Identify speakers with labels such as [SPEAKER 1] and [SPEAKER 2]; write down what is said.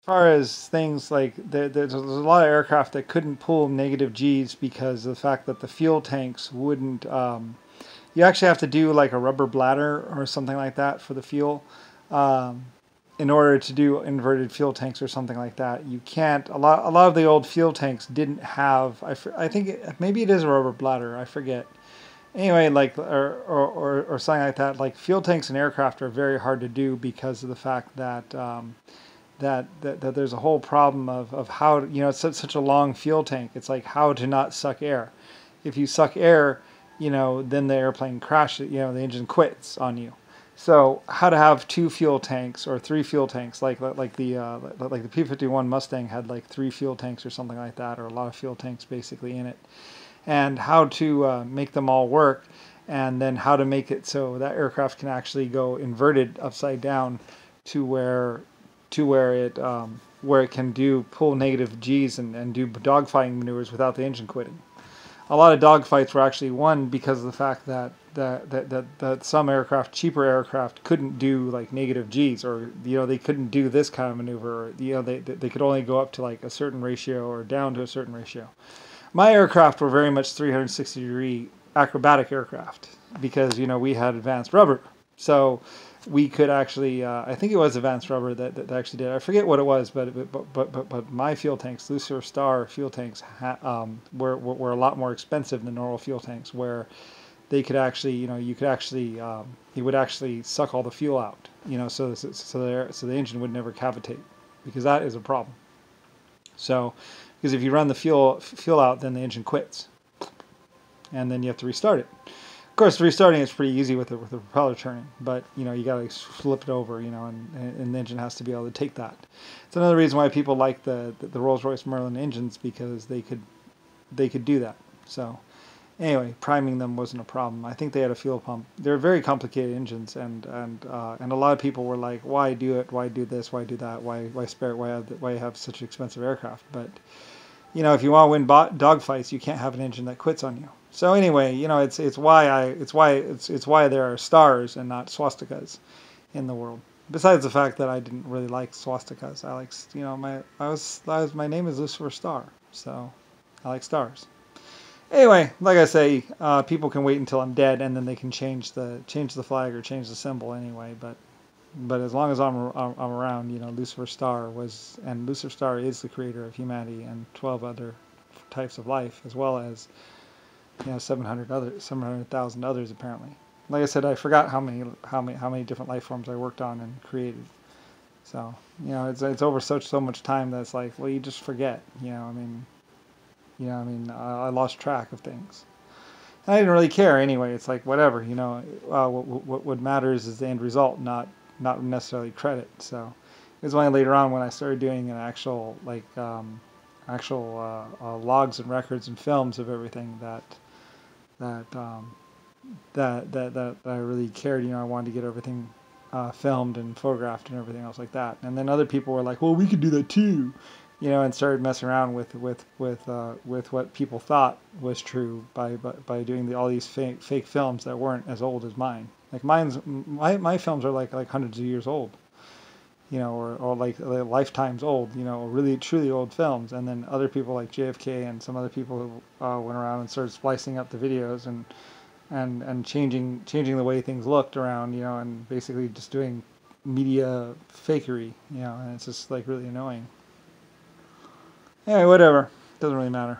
[SPEAKER 1] far as things like there's a lot of aircraft that couldn't pull negative G's because of the fact that the fuel tanks wouldn't. You actually have to do like a rubber bladder or something like that for the fuel. Um, in order to do inverted fuel tanks or something like that, you can't. A lot of the old fuel tanks didn't have. I think maybe it is a rubber bladder. I forget. Anyway, like or something like that. Like fuel tanks and aircraft are very hard to do because of the fact that that there's a whole problem of how it's such a long fuel tank. It's like how to not suck air. If you suck air, then the airplane crashes. The engine quits on you. So how to have two fuel tanks or three fuel tanks, like the P-51 Mustang had like three fuel tanks or something like that, or a lot of fuel tanks basically in it, and how to make them all work, and then how to make it so that aircraft can actually go inverted upside down to where it can do pull negative G's and do dogfighting maneuvers without the engine quitting. A lot of dogfights were actually won because of the fact that some aircraft, cheaper aircraft, couldn't do like negative G's, or they couldn't do this kind of maneuver, or they could only go up to like a certain ratio or down to a certain ratio. My aircraft were very much 360-degree acrobatic aircraft because we had advanced rubber, so we could actually. I think it was advanced rubber that actually did. I forget what it was, but my fuel tanks, Lucifer Star fuel tanks, were a lot more expensive than normal fuel tanks, where they could actually, you could actually, it would actually suck all the fuel out, so the engine would never cavitate, because that is a problem. So, because if you run the fuel out, then the engine quits, and then you have to restart it. Of course, restarting is pretty easy with the propeller turning, but you got to flip it over, and the engine has to be able to take that. It's another reason why people like the Rolls-Royce Merlin engines, because they could do that. So anyway, priming them wasn't a problem. I think they had a fuel pump. They're very complicated engines, and a lot of people were like, "Why do it? Why do this? Why do that? Why spare it? Why have such expensive aircraft?" But if you want to win dogfights, you can't have an engine that quits on you. So anyway, it's why there are stars and not swastikas in the world. Besides the fact that I didn't really like swastikas, I like my name is Lucifer Star, so I like stars. Anyway, like I say, people can wait until I'm dead, and then they can change the flag or change the symbol anyway. But as long as I'm around, Lucifer Star Lucifer Star is the creator of humanity and 12 other types of life, as well as 700,000 others apparently. Like I said, I forgot how many different life forms I worked on and created. So it's over so much time that it's like, well, you just forget. I lost track of things. And I didn't really care anyway. It's like whatever. What matters is the end result, not necessarily credit. So it was only later on when I started doing an actual logs and records and films of everything that I really cared. I wanted to get everything filmed and photographed and everything else like that. And then other people were like, "Well, we could do that too," and started messing around with what people thought was true by doing all these fake films that weren't as old as mine. Like my films are like hundreds of years old, or like lifetimes old, really truly old films. And then other people like JFK and some other people who went around and started splicing up the videos and changing the way things looked around, and basically just doing media fakery, and it's just like really annoying. Anyway, whatever. Doesn't really matter.